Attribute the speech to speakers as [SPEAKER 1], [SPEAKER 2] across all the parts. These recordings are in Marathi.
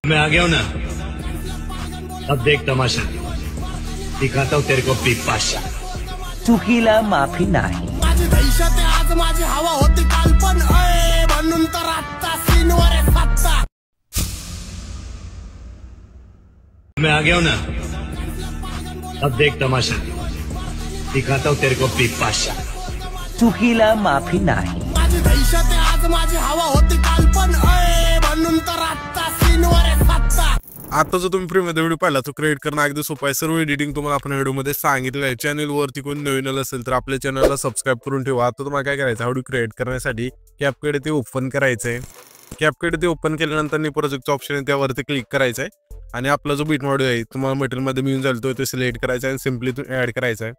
[SPEAKER 1] मैं आ गया हूं ना, अब देख तमाशा, दिखाता हूं तेरे को पिपाशा।
[SPEAKER 2] चुकीला माफी नाही।
[SPEAKER 3] माझी दहशत आज माझी हवा होती काल पण म्हणून तर आत्ता सीनवर आहे सत्ता।
[SPEAKER 1] मैं आ गया हूं ना, अब देख तमाशा, दिखाता हूं तेरे को पिपाशा।
[SPEAKER 2] चुकीला माफी नाही।
[SPEAKER 3] माझी दहशत आज माझी हवा होती काल पण म्हणून तर आत्ता सीनवर आहे सत्ता।
[SPEAKER 4] आता जो तुम्ही फ्रीमध्ये व्हिडिओ पाहिला तो क्रिएट करणं अगदी सोपं आहे। सर्व एडिटिंग तुम्हाला आपण व्हिडिओमध्ये सांगितलं आहे। चॅनलवरती कोणी नवीन आलं असेल तर आपल्या चॅनलला सबस्क्राईब करून ठेवा। आता तुम्हाला काय करायचं, व्हिडिओ क्रिएट करण्यासाठी कॅपकट ते ओपन करायचं आहे। कॅपकट ते ओपन केल्यानंतर प्रोजेक्टचा ऑप्शन आहे त्यावरती क्लिक करायचं आहे आणि आपला जो बीट मॉड्यूल आहे तुम्हाला मटेरियलमध्ये मिळून जाईल तो सिलेक्ट करायचा आहे आणि सिम्पली तो ॲड करायचा आहे।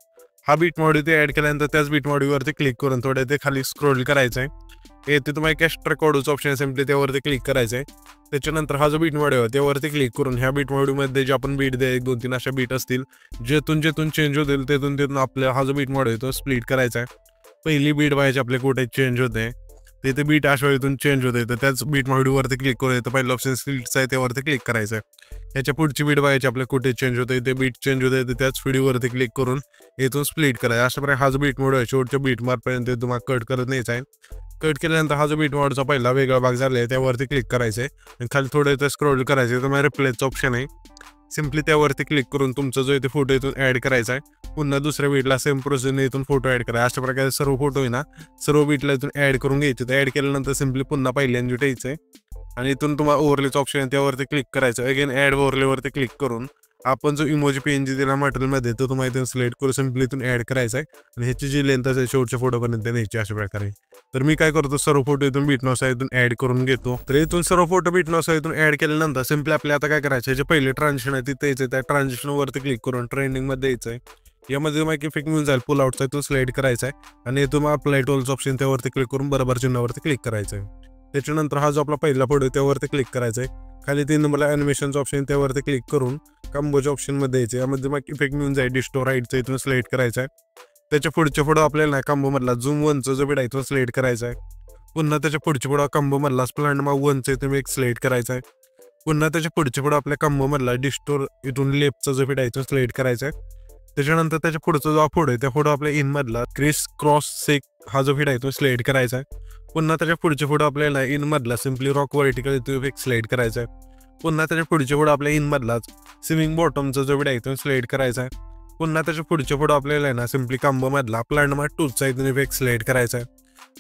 [SPEAKER 4] हा बीट मॉड्यूल ते ॲड केल्यानंतर त्याच बीट मॉड्यूलवरती क्लिक करून थोडं ते खाली स्क्रोल करायचं आहे। येथे तुम्हाला एक एक्स्ट्रा कोडचा ऑप्शन आहे, सिम्पली त्यावरती क्लिक करायचं आहे। त्याच्यानंतर हा जो बीट मॉड्यूल आहे त्यावरती क्लिक करून ह्या बीट मॉड्यूलमध्ये जे आपण बीट दे 1-2-3 अशा बीट असतील जेथून चेंज होतील तेथून आपल्या हा जो बीट मॉड्यूल आहे तो स्प्लिट करायचा आहे। पहिली बीट व्हायची आपले कुठे चेंज होते ते बीट अशा इथून चेंज होते तर त्याच बीट मॉड्यूलवरती क्लिक करून येतं पहिलं ऑप्शन स्प्लिटचं आहे त्यावरती क्लिक करायचं आहे। ह्याच्या पुढची बीट व्हायची आपल्या कुठे चेंज होते ते बीट चेंज होते तर त्याच व्हिडिओवरती क्लिक करून इथून स्प्लिट करायचं। अशा प्रकारे हा जो बीट मॉड्यूल आहे शेवटच्या बीट मार्कपर्यंत तुम्हाला कट करत न्यायचा आहे। कट केल्यानंतर हा जो बीट मॉडचा पहिला वेगळा भाग झाला आहे त्यावरती क्लिक करायचं आहे आणि खाली थोडं इथं स्क्रोल करायचं आहे। तुम्हाला रिप्लेसचं ऑप्शन आहे, सिम्पली त्यावरती क्लिक करून तुमचा जो इथे फोटो इथून ॲड करायचा आहे। पुन्हा दुसऱ्या बीटला सेम प्रोसेसने इथून फोटो ॲड करा। अशा प्रकारे सर्व फोटो आहे ना सर्व बीटला इथून ॲड करून घ्यायचे। तर ॲड केल्यानंतर सिम्पली पुन्हा पहिल्यांदा ठेवायचं आहे आणि इथून तुम्हाला ओव्हरलेचं ऑप्शन आहे त्यावरती क्लिक करायचं। अगेन ॲड ओव्हरलेवरती क्लिक करून आपण जो इमोजी PNG दिला मटेरियलमध्ये तो तुम्हाला इथून सिलेक्ट करून सिम्पली इथून ॲड करायचा आहे आणि ह्याची जी लेंथ असेल शेवटच्या फोटोपर्यंत न्यायची अशा प्रकारे। तर मी काय करतो, सर्व फोटो इथून बीटनॉसा इथून ॲड करून घेतो। तर इथून सर्व फोटो बीटनॉसा इथून ॲड केल्यानंतर सिम्पली आपल्या आता काय करायचं, जे पहिले ट्रान्झिशन आहे तिथे यायचं, त्या ट्रान्झिशनवरती क्लिक करून ट्रेंडिंगमध्ये यायचं आहे। यामध्ये तुम्हाला इफेक्ट मिळून जाईल पुल आउटचा इथून सिलेक्ट करायचा आहे आणि इथून अप्लाय टूल्स ऑप्शन त्यावरती क्लिक करून बरोबर चिन्हावरती क्लिक करायचं आहे। त्याच्यानंतर हा जो आपला पहिला फोटो आहे त्यावरती क्लिक करायचा आहे। खाली 3 नंबरला ॲनिमेशनचं ऑप्शन त्यावरती क्लिक करून कंबोच्या ऑप्शनमध्ये यायचं। यामध्ये मग इफेक्ट मिळून जाईल डिस्टो राईटचं इथून सिलेक्ट करायचं आहे। त्याच्या पुढच्या फोटो आपल्याला कंबोमधला झूम 1चं जो बीट आहे तो सिलेक्ट करायचा आहे। पुन्हा त्याच्या पुढच्या फोटो कंबोमधला स्प्लेंड मार्क 1चं इथून एक सिलेक्ट करायचा आहे। पुन्हा त्याच्या पुढच्या फोटो आपल्या कंबोमधला डिस्टोर इथून लेफ्टचा जो बीट आहे तो सिलेक्ट करायचा आहे। त्याच्यानंतर त्याच्या पुढचा जो फोटो आहे त्या फोटो आपल्या इनमधला क्रिस क्रॉस सेक हा जो बीट आहे तो सिलेक्ट करायचा आहे। पुन्हा त्याच्या पुढचे फोटो आपल्याला इनमधला सिम्पली रॉक व्हर्टिकल इथून एक सिलेक्ट करायचा आहे। पुन्हा त्याच्या पुढचे फोटो आपल्या इनमधलाच स्विमिंग बॉटमचा जो बीट आहे तो सिलेक्ट करायचा आहे। पुन्हा त्याच्या पुढचे फोटो आपल्याला ना सिम्पली कंबोमधला प्लॅन्डमार्क 2चा इथून एक सिलेक्ट करायचा आहे।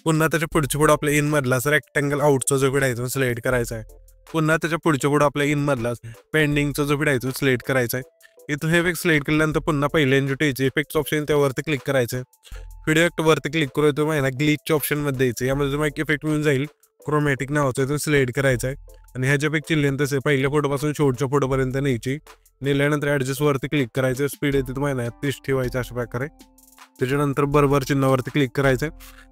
[SPEAKER 4] पुन्हा त्याच्या पुढचे फोटो आपल्या इनमधलाच रेक्टँगल आउटचा जो बीट आहे तो सिलेक्ट करायचा आहे। पुन्हा त्याच्या पुढचे फोटो आपल्या इनमधलाच पेंडिंगचा जो बीट आहे तो सिलेक्ट करायचा आहे। इथून हे इफेक्ट सिलेक्ट केल्यानंतर पुन्हा पहिल्यांदा टेचे इफेक्ट ऑप्शन त्यावरती क्लिक करायचं आहे। व्हिडिओ वरती क्लिक करून तुम्हाला ना ग्लिचच्या ऑप्शनमध्ये यायचं। यामध्ये तुम्हाला एक इफेक्ट मिळून जाईल क्रोमॅटिक नावाचं इथून सिलेक्ट करायचं आहे आणि ह्याच्या इफेक्टची लेंथ असेल पहिल्या फोटोपासून शेवटच्या फोटोपर्यंत न्यायची। नेल्यानंतर ॲडजस्टवरती क्लिक करायचं, स्पीड येते तुम्हाला ना 30 ठेवायचं अशा प्रकारे। त्याच्यानंतर बरोबर चिन्हावरती क्लिक करायचं,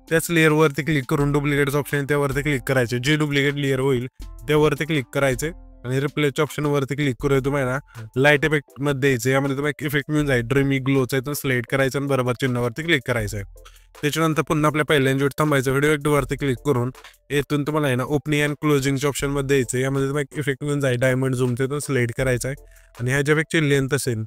[SPEAKER 4] त्याच लेअरवरती क्लिक करून डुप्लिकेटचं ऑप्शन त्यावरती क्लिक करायचे। जे डुप्लिकेट लेअर होईल त्यावरती क्लिक करायचे आणि रिप्लेसच्या ऑप्शनवरती क्लिक करून तुम्हाला लाईट इफेक्टमध्ये यायचं। यामध्ये तुम्हाला एक इफेक्ट मिळून जाईल ड्रीमी ग्लोचा इथून सिलेक्ट करायचं आणि बरोबर चिन्हावरती क्लिक करायचं आहे। त्याच्यानंतर पुन्हा आपल्या पहिल्यांदा थांबायचं, व्हिडिओ वरती क्लिक करून येथून तुम्हाला आहे ना ओपनिंग अँड क्लोजिंगच्या ऑप्शनमध्ये यायचं। यामध्ये तुम्हाला एक इफेक्ट मिळून जाईल डायमंड झूम तिथून सिलेक्ट करायचा आहे आणि ह्या ज्या इफेक्टची लेंथ असेल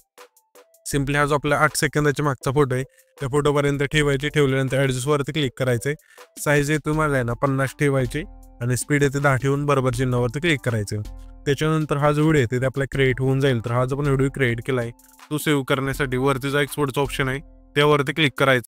[SPEAKER 4] सिम्पली हा जो आपला 8 सेकंदाच्या मागचा फोटो आहे त्या फोटोपर्यंत ठेवायची। ठेवल्यानंतर ॲडजस्टवरती क्लिक करायचे, साईज तुम्हाला आहे ना 50 ठेवायची आणि स्पीड येते 10 ठेवून बरोबर चिन्हावरती क्लिक करायचं। त्याच्यानंतर हा जो व्हिडिओ येते ते आपला क्रिएट होऊन जाईल। तर हा जो आपण व्हिडिओ क्रिएट केला आहे तो सेव्ह करण्यासाठी वरती जो एक्सपोर्टचा ऑप्शन आहे त्यावरती क्लिक करायचं।